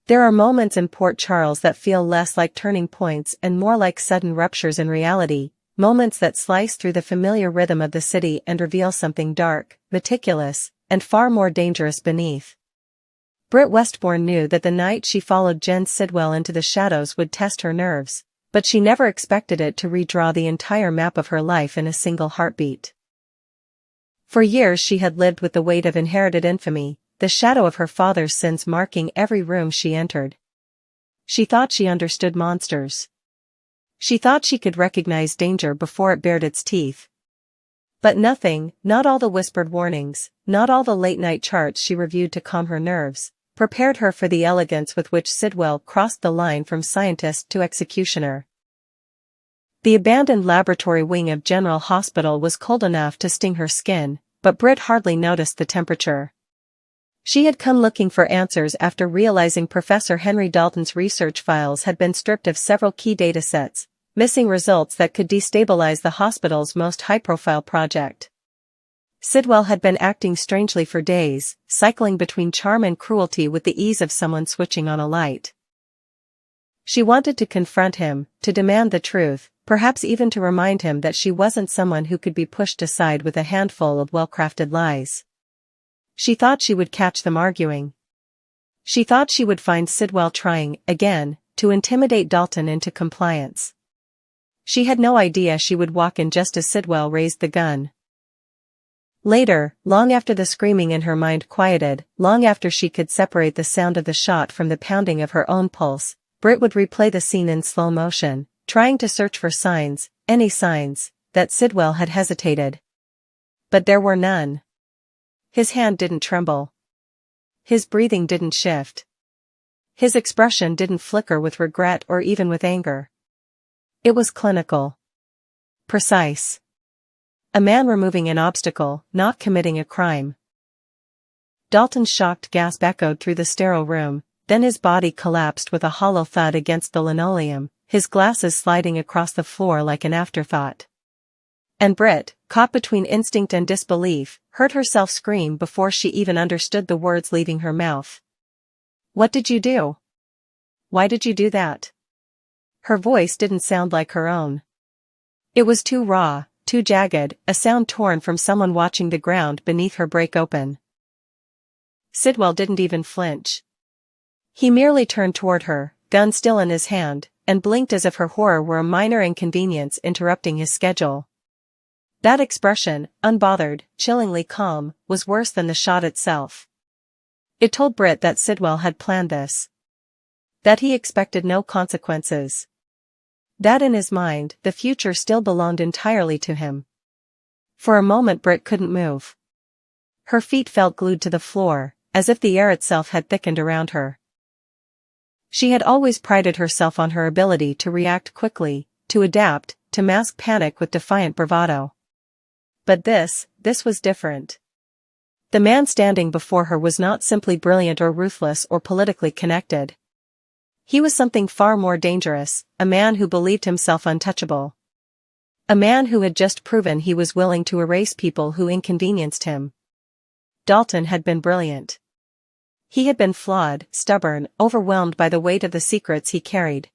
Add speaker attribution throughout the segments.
Speaker 1: There are moments in Port Charles that feel less like turning points and more like sudden ruptures in reality, moments that slice through the familiar rhythm of the city and reveal something dark, meticulous, and far more dangerous beneath. Britt Westbourne knew that the night she followed Jen Sidwell into the shadows would test her nerves, but she never expected it to redraw the entire map of her life in a single heartbeat. For years she had lived with the weight of inherited infamy, the shadow of her father's sins marking every room she entered. She thought she understood monsters. She thought she could recognize danger before it bared its teeth. But nothing, not all the whispered warnings, not all the late-night charts she reviewed to calm her nerves, prepared her for the elegance with which Sidwell crossed the line from scientist to executioner. The abandoned laboratory wing of General Hospital was cold enough to sting her skin, but Britt hardly noticed the temperature. She had come looking for answers after realizing Professor Henry Dalton's research files had been stripped of several key datasets, missing results that could destabilize the hospital's most high-profile project. Sidwell had been acting strangely for days, cycling between charm and cruelty with the ease of someone switching on a light. She wanted to confront him, to demand the truth, perhaps even to remind him that she wasn't someone who could be pushed aside with a handful of well-crafted lies. She thought she would catch them arguing. She thought she would find Sidwell trying, again, to intimidate Dalton into compliance. She had no idea she would walk in just as Sidwell raised the gun. Later, long after the screaming in her mind quieted, long after she could separate the sound of the shot from the pounding of her own pulse, Britt would replay the scene in slow motion, trying to search for signs, any signs, that Sidwell had hesitated. But there were none. His hand didn't tremble. His breathing didn't shift. His expression didn't flicker with regret or even with anger. It was clinical. Precise. A man removing an obstacle, not committing a crime. Dalton's shocked gasp echoed through the sterile room, then his body collapsed with a hollow thud against the linoleum, his glasses sliding across the floor like an afterthought. And Britt, caught between instinct and disbelief, heard herself scream before she even understood the words leaving her mouth. "What did you do? Why did you do that?" Her voice didn't sound like her own. It was too raw, too jagged, a sound torn from someone watching the ground beneath her break open. Sidwell didn't even flinch. He merely turned toward her, gun still in his hand, and blinked as if her horror were a minor inconvenience interrupting his schedule. That expression, unbothered, chillingly calm, was worse than the shot itself. It told Britt that Sidwell had planned this. That he expected no consequences. That in his mind, the future still belonged entirely to him. For a moment Britt couldn't move. Her feet felt glued to the floor, as if the air itself had thickened around her. She had always prided herself on her ability to react quickly, to adapt, to mask panic with defiant bravado. But this was different. The man standing before her was not simply brilliant or ruthless or politically connected. He was something far more dangerous, a man who believed himself untouchable. A man who had just proven he was willing to erase people who inconvenienced him. Dalton had been brilliant. He had been flawed, stubborn, overwhelmed by the weight of the secrets he carried.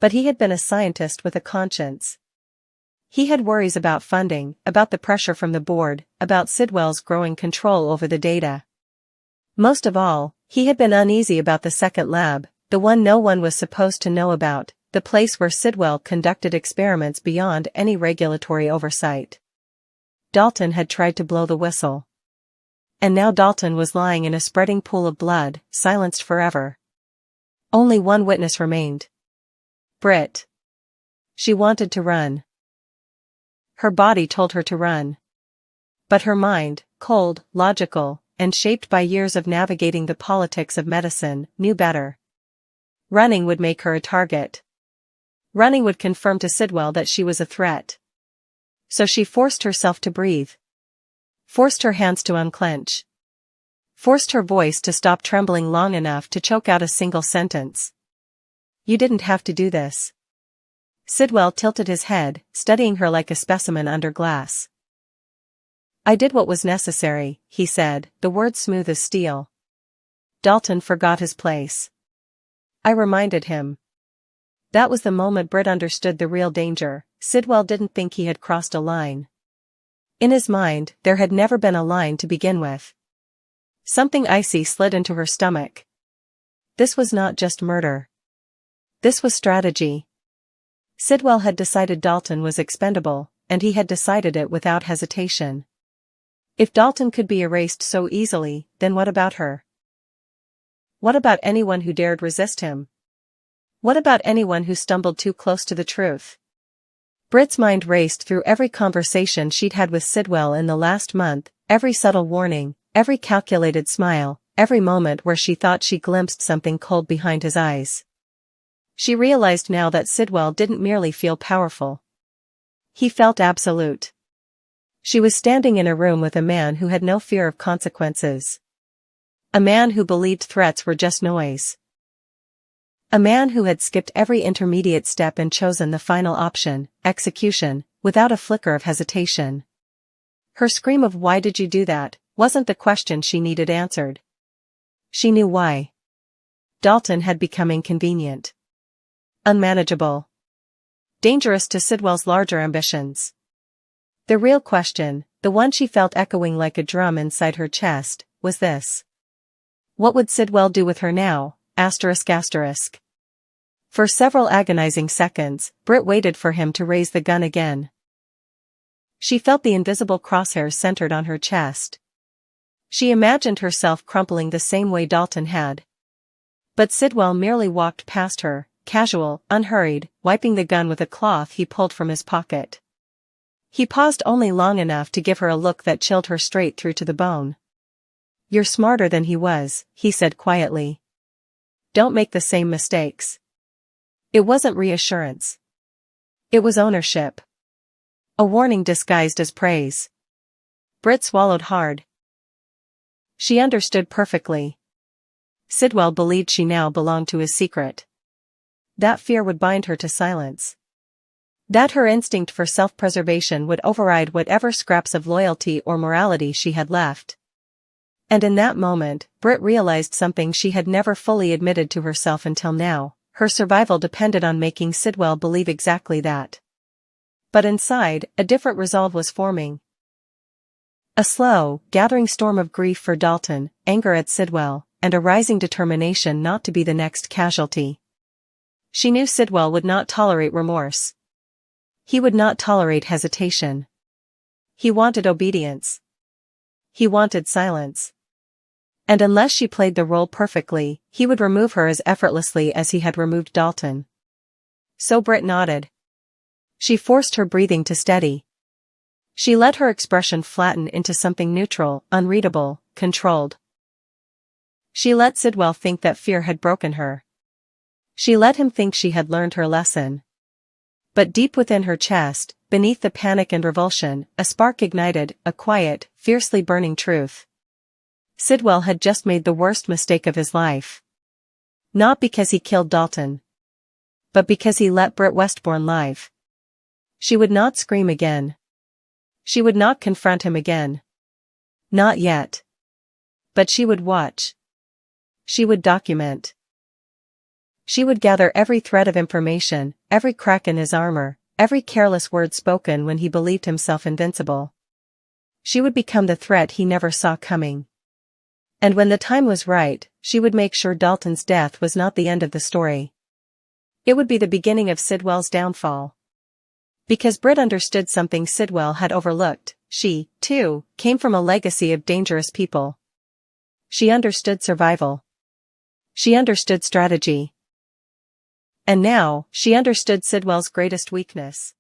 Speaker 1: But he had been a scientist with a conscience. He had worries about funding, about the pressure from the board, about Sidwell's growing control over the data. Most of all, he had been uneasy about the second lab, the one no one was supposed to know about, the place where Sidwell conducted experiments beyond any regulatory oversight. Dalton had tried to blow the whistle. And now Dalton was lying in a spreading pool of blood, silenced forever. Only one witness remained. Britt. She wanted to run. Her body told her to run. But her mind, cold, logical, and shaped by years of navigating the politics of medicine, knew better. Running would make her a target. Running would confirm to Sidwell that she was a threat. So she forced herself to breathe. Forced her hands to unclench. Forced her voice to stop trembling long enough to choke out a single sentence. "You didn't have to do this." Sidwell tilted his head, studying her like a specimen under glass. "I did what was necessary," he said, the words smooth as steel. Dalton forgot his place. I reminded him. That was the moment Britt understood the real danger. Sidwell didn't think he had crossed a line. In his mind, there had never been a line to begin with. Something icy slid into her stomach. This was not just murder. This was strategy. Sidwell had decided Dalton was expendable, and he had decided it without hesitation. If Dalton could be erased so easily, then what about her? What about anyone who dared resist him? What about anyone who stumbled too close to the truth? Britt's mind raced through every conversation she'd had with Sidwell in the last month, every subtle warning, every calculated smile, every moment where she thought she glimpsed something cold behind his eyes. She realized now that Sidwell didn't merely feel powerful. He felt absolute. She was standing in a room with a man who had no fear of consequences. A man who believed threats were just noise. A man who had skipped every intermediate step and chosen the final option, execution, without a flicker of hesitation. Her scream of "Why did you do that?" wasn't the question she needed answered. She knew why. Dalton had become inconvenient. Unmanageable. Dangerous to Sidwell's larger ambitions. The real question, the one she felt echoing like a drum inside her chest, was this. What would Sidwell do with her now? ***. For several agonizing seconds, Britt waited for him to raise the gun again. She felt the invisible crosshairs centered on her chest. She imagined herself crumpling the same way Dalton had. But Sidwell merely walked past her, casual, unhurried, wiping the gun with a cloth he pulled from his pocket. He paused only long enough to give her a look that chilled her straight through to the bone. "You're smarter than he was," he said quietly. "Don't make the same mistakes." It wasn't reassurance. It was ownership. A warning disguised as praise. Britt swallowed hard. She understood perfectly. Sidwell believed she now belonged to his secret. That fear would bind her to silence. That her instinct for self-preservation would override whatever scraps of loyalty or morality she had left. And in that moment, Britt realized something she had never fully admitted to herself until now. Her survival depended on making Sidwell believe exactly that. But inside, a different resolve was forming. A slow, gathering storm of grief for Dalton, anger at Sidwell, and a rising determination not to be the next casualty. She knew Sidwell would not tolerate remorse. He would not tolerate hesitation. He wanted obedience. He wanted silence. And unless she played the role perfectly, he would remove her as effortlessly as he had removed Dalton. So Britt nodded. She forced her breathing to steady. She let her expression flatten into something neutral, unreadable, controlled. She let Sidwell think that fear had broken her. She let him think she had learned her lesson. But deep within her chest, beneath the panic and revulsion, a spark ignited, a quiet, fiercely burning truth. Sidwell had just made the worst mistake of his life. Not because he killed Dalton, but because he let Britt Westbourne live. She would not scream again. She would not confront him again. Not yet. But she would watch. She would document. She would gather every thread of information, every crack in his armor, every careless word spoken when he believed himself invincible. She would become the threat he never saw coming. And when the time was right, she would make sure Dalton's death was not the end of the story. It would be the beginning of Sidwell's downfall. Because Britt understood something Sidwell had overlooked, she, too, came from a legacy of dangerous people. She understood survival. She understood strategy. And now, she understood Sidwell's greatest weakness.